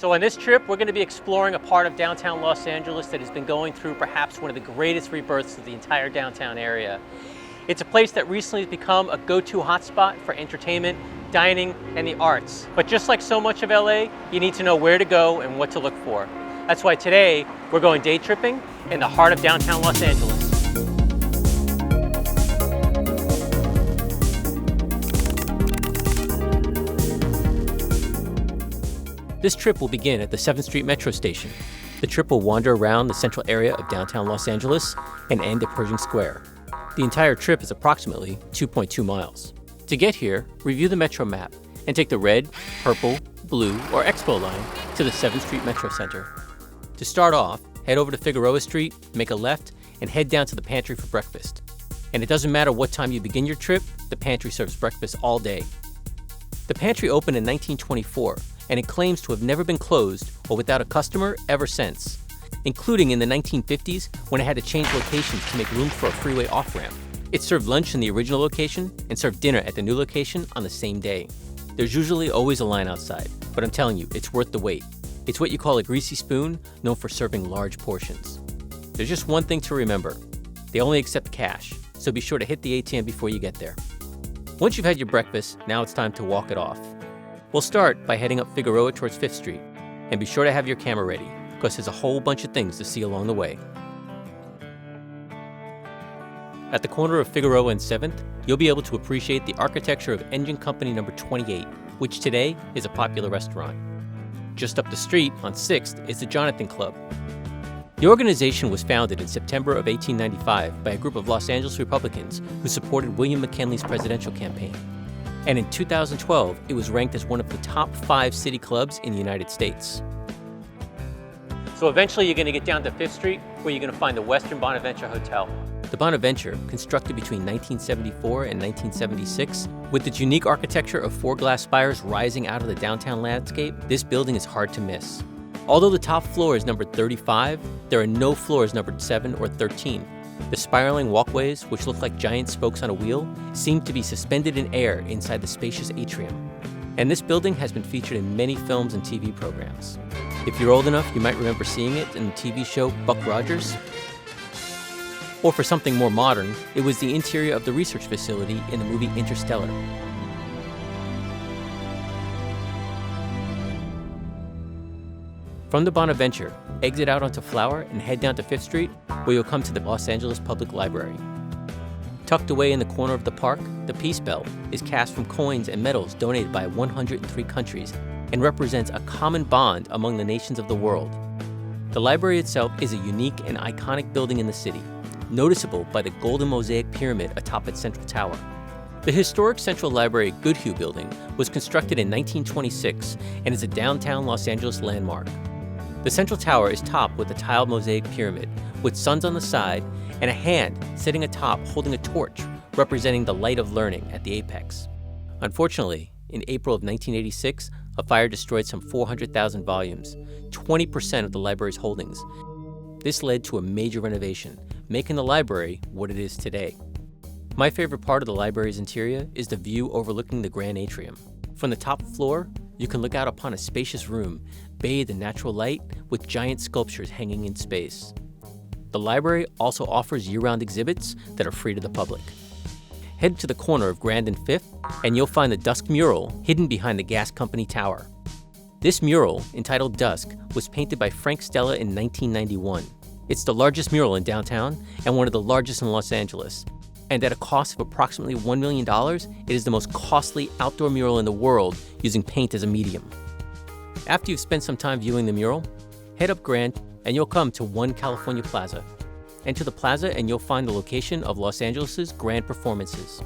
So on this trip, we're going to be exploring a part of downtown Los Angeles that has been going through perhaps one of the greatest rebirths of the entire downtown area. It's a place that recently has become a go-to hotspot for entertainment, dining, and the arts. But just like so much of LA, you need to know where to go and what to look for. That's why today, we're going day tripping in the heart of downtown Los Angeles. This trip will begin at the 7th Street Metro station. The trip will wander around the central area of downtown Los Angeles and end at Pershing Square. The entire trip is approximately 2.2 miles. To get here, review the Metro map and take the red, purple, blue, or Expo line to the 7th Street Metro Center. To start off, head over to Figueroa Street, make a left, and head down to the Pantry for breakfast. And it doesn't matter what time you begin your trip, the Pantry serves breakfast all day. The Pantry opened in 1924, and it claims to have never been closed or without a customer ever since, including in the 1950s when it had to change locations to make room for a freeway off-ramp. It served lunch in the original location and served dinner at the new location on the same day. There's usually always a line outside, but I'm telling you, it's worth the wait. It's what you call a greasy spoon, known for serving large portions. There's just one thing to remember. They only accept cash, so be sure to hit the ATM before you get there. Once you've had your breakfast, now it's time to walk it off. We'll start by heading up Figueroa towards 5th Street, and be sure to have your camera ready, because there's a whole bunch of things to see along the way. At the corner of Figueroa and 7th, you'll be able to appreciate the architecture of Engine Company No. 28, which today is a popular restaurant. Just up the street, on 6th, is the Jonathan Club. The organization was founded in September of 1895 by a group of Los Angeles Republicans who supported William McKinley's presidential campaign. And in 2012, it was ranked as one of the top 5 city clubs in the United States. So eventually you're going to get down to 5th Street, where you're going to find the Western Bonaventure Hotel. The Bonaventure, constructed between 1974 and 1976, with its unique architecture of 4 glass spires rising out of the downtown landscape, this building is hard to miss. Although the top floor is numbered 35, there are no floors numbered 7 or 13. The spiraling walkways, which look like giant spokes on a wheel, seem to be suspended in air inside the spacious atrium. And this building has been featured in many films and TV programs. If you're old enough, you might remember seeing it in the TV show Buck Rogers. Or for something more modern, it was the interior of the research facility in the movie Interstellar. From the Bonaventure, exit out onto Flower and head down to 5th Street, where you'll come to the Los Angeles Public Library. Tucked away in the corner of the park, the Peace Bell is cast from coins and medals donated by 103 countries and represents a common bond among the nations of the world. The library itself is a unique and iconic building in the city, noticeable by the golden mosaic pyramid atop its central tower. The historic Central Library Goodhue building was constructed in 1926 and is a downtown Los Angeles landmark. The central tower is topped with a tiled mosaic pyramid, with suns on the side and a hand sitting atop holding a torch, representing the light of learning at the apex. Unfortunately, in April of 1986, a fire destroyed some 400,000 volumes, 20% of the library's holdings. This led to a major renovation, making the library what it is today. My favorite part of the library's interior is the view overlooking the Grand Atrium. From the top floor, you can look out upon a spacious room, bathed in natural light with giant sculptures hanging in space. The library also offers year-round exhibits that are free to the public. Head to the corner of Grand and 5th, and you'll find the Dusk Mural hidden behind the gas company tower. This mural, entitled Dusk, was painted by Frank Stella in 1991. It's the largest mural in downtown and one of the largest in Los Angeles. And at a cost of approximately $1 million, it is the most costly outdoor mural in the world using paint as a medium. After you've spent some time viewing the mural, head up Grand and you'll come to One California Plaza. Enter the plaza and you'll find the location of Los Angeles' Grand Performances.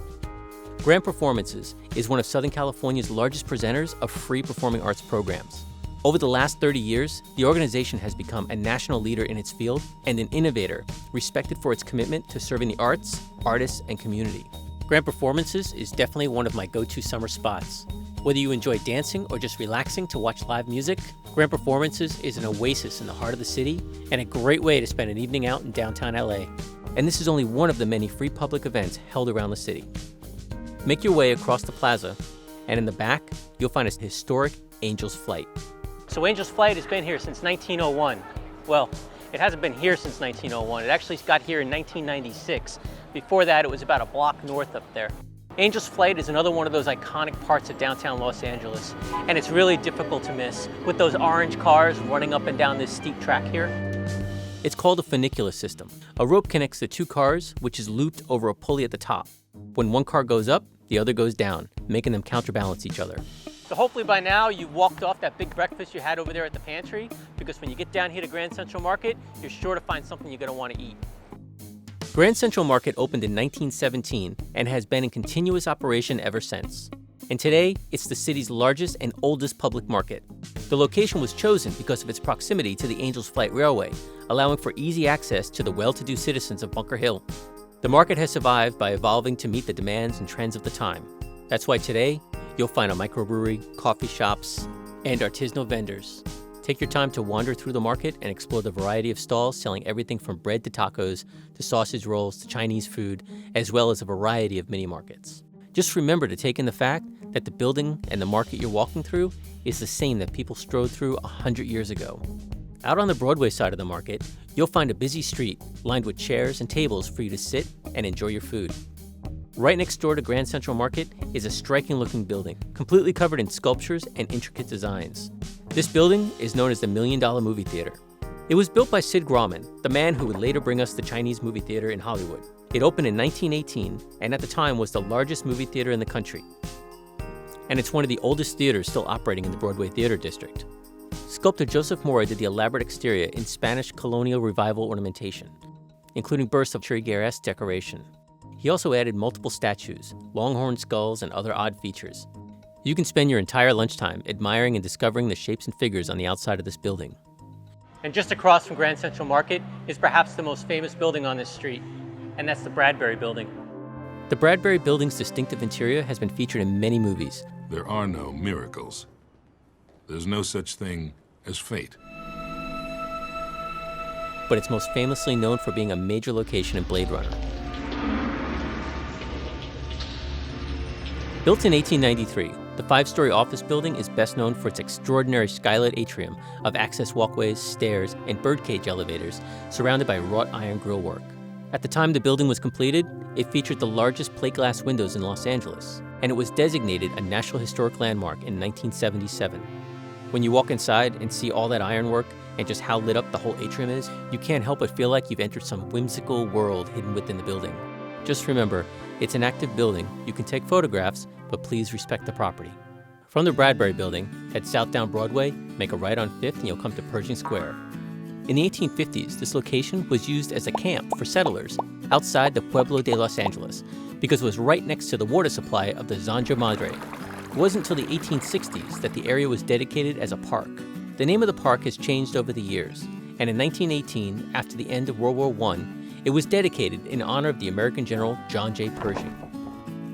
Grand Performances is one of Southern California's largest presenters of free performing arts programs. Over the last 30 years, the organization has become a national leader in its field and an innovator, respected for its commitment to serving the arts, artists, and community. Grand Performances is definitely one of my go-to summer spots. Whether you enjoy dancing or just relaxing to watch live music, Grand Performances is an oasis in the heart of the city and a great way to spend an evening out in downtown LA. And this is only one of the many free public events held around the city. Make your way across the plaza, and in the back, you'll find a historic Angel's Flight. So Angel's Flight has been here since 1901. Well, it hasn't been here since 1901. It actually got here in 1996. Before that, it was about a block north up there. Angel's Flight is another one of those iconic parts of downtown Los Angeles, and it's really difficult to miss with those orange cars running up and down this steep track here. It's called a funicular system. A rope connects the two cars, which is looped over a pulley at the top. When one car goes up, the other goes down, making them counterbalance each other. So hopefully by now you've walked off that big breakfast you had over there at the Pantry, because when you get down here to Grand Central Market, you're sure to find something you're going to want to eat. Grand Central Market opened in 1917 and has been in continuous operation ever since. And today, it's the city's largest and oldest public market. The location was chosen because of its proximity to the Angel's Flight Railway, allowing for easy access to the well-to-do citizens of Bunker Hill. The market has survived by evolving to meet the demands and trends of the time. That's why today, you'll find a microbrewery, coffee shops, and artisanal vendors. Take your time to wander through the market and explore the variety of stalls selling everything from bread to tacos, to sausage rolls, to Chinese food, as well as a variety of mini markets. Just remember to take in the fact that the building and the market you're walking through is the same that people strode through 100 years ago. Out on the Broadway side of the market, you'll find a busy street lined with chairs and tables for you to sit and enjoy your food. Right next door to Grand Central Market is a striking-looking building, completely covered in sculptures and intricate designs. This building is known as the $1 Million Movie Theater. It was built by Sid Grauman, the man who would later bring us the Chinese movie theater in Hollywood. It opened in 1918, and at the time was the largest movie theater in the country. And it's one of the oldest theaters still operating in the Broadway Theater District. Sculptor Joseph Mora did the elaborate exterior in Spanish colonial revival ornamentation, including bursts of Churrigueresque decoration. He also added multiple statues, longhorn skulls, and other odd features. You can spend your entire lunchtime admiring and discovering the shapes and figures on the outside of this building. And just across from Grand Central Market is perhaps the most famous building on this street, and that's the Bradbury Building. The Bradbury Building's distinctive interior has been featured in many movies. There are no miracles. There's no such thing as fate. But it's most famously known for being a major location in Blade Runner. Built in 1893, the 5-story office building is best known for its extraordinary skylit atrium of access walkways, stairs, and birdcage elevators surrounded by wrought iron grillwork. At the time the building was completed, it featured the largest plate glass windows in Los Angeles, and it was designated a National Historic Landmark in 1977. When you walk inside and see all that ironwork and just how lit up the whole atrium is, you can't help but feel like you've entered some whimsical world hidden within the building. Just remember, it's an active building. You can take photographs, but please respect the property. From the Bradbury Building, head south down Broadway, make a right on 5th, and you'll come to Pershing Square. In the 1850s, this location was used as a camp for settlers outside the Pueblo de Los Angeles because it was right next to the water supply of the Zanja Madre. It wasn't until the 1860s that the area was dedicated as a park. The name of the park has changed over the years, and in 1918, after the end of World War I, it was dedicated in honor of the American General John J. Pershing.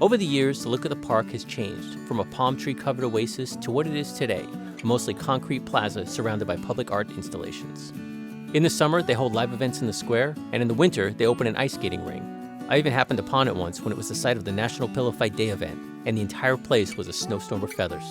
Over the years, the look of the park has changed from a palm tree-covered oasis to what it is today, a mostly concrete plaza surrounded by public art installations. In the summer, they hold live events in the square, and in the winter, they open an ice skating rink. I even happened upon it once when it was the site of the National Pillow Fight Day event, and the entire place was a snowstorm of feathers.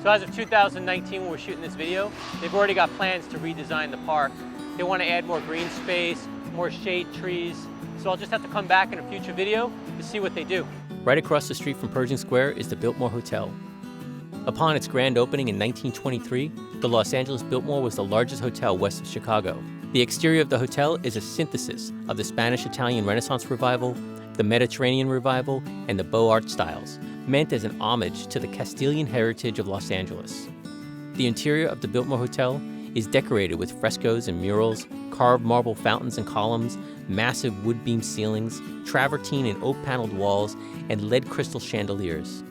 So as of 2019, when we're shooting this video, they've already got plans to redesign the park. They want to add more green space, more shade trees, so I'll just have to come back in a future video to see what they do. Right across the street from Pershing Square is the Biltmore Hotel. Upon its grand opening in 1923, the Los Angeles Biltmore was the largest hotel west of Chicago. The exterior of the hotel is a synthesis of the Spanish-Italian Renaissance Revival, the Mediterranean Revival, and the Beaux Arts styles, meant as an homage to the Castilian heritage of Los Angeles. The interior of the Biltmore Hotel is decorated with frescoes and murals, carved marble fountains and columns, massive wood beam ceilings, travertine and oak-paneled walls, and lead crystal chandeliers.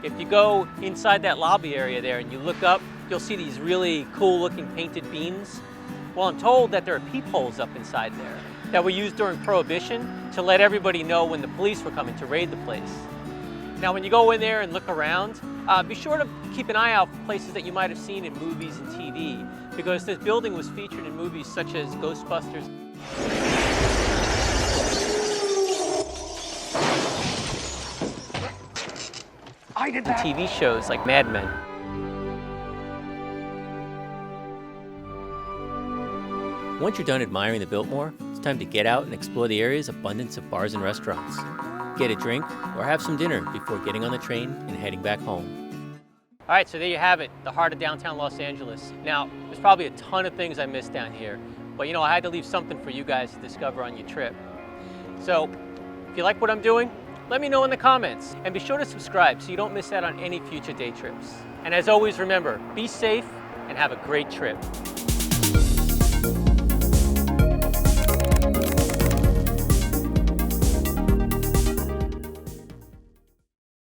If you go inside that lobby area there and you look up, you'll see these really cool-looking painted beams. Well, I'm told that there are peepholes up inside there that were used during Prohibition to let everybody know when the police were coming to raid the place. Now, when you go in there and look around, be sure to keep an eye out for places that you might have seen in movies and TV, because this building was featured in movies such as Ghostbusters. I did that. TV shows like Mad Men. Once you're done admiring the Biltmore, it's time to get out and explore the area's abundance of bars and restaurants. Get a drink or have some dinner before getting on the train and heading back home. All right, so there you have it, the heart of downtown Los Angeles. Now, there's probably a ton of things I missed down here, but I had to leave something for you guys to discover on your trip. So, if you like what I'm doing, let me know in the comments, and be sure to subscribe so you don't miss out on any future day trips. And as always, remember, be safe and have a great trip.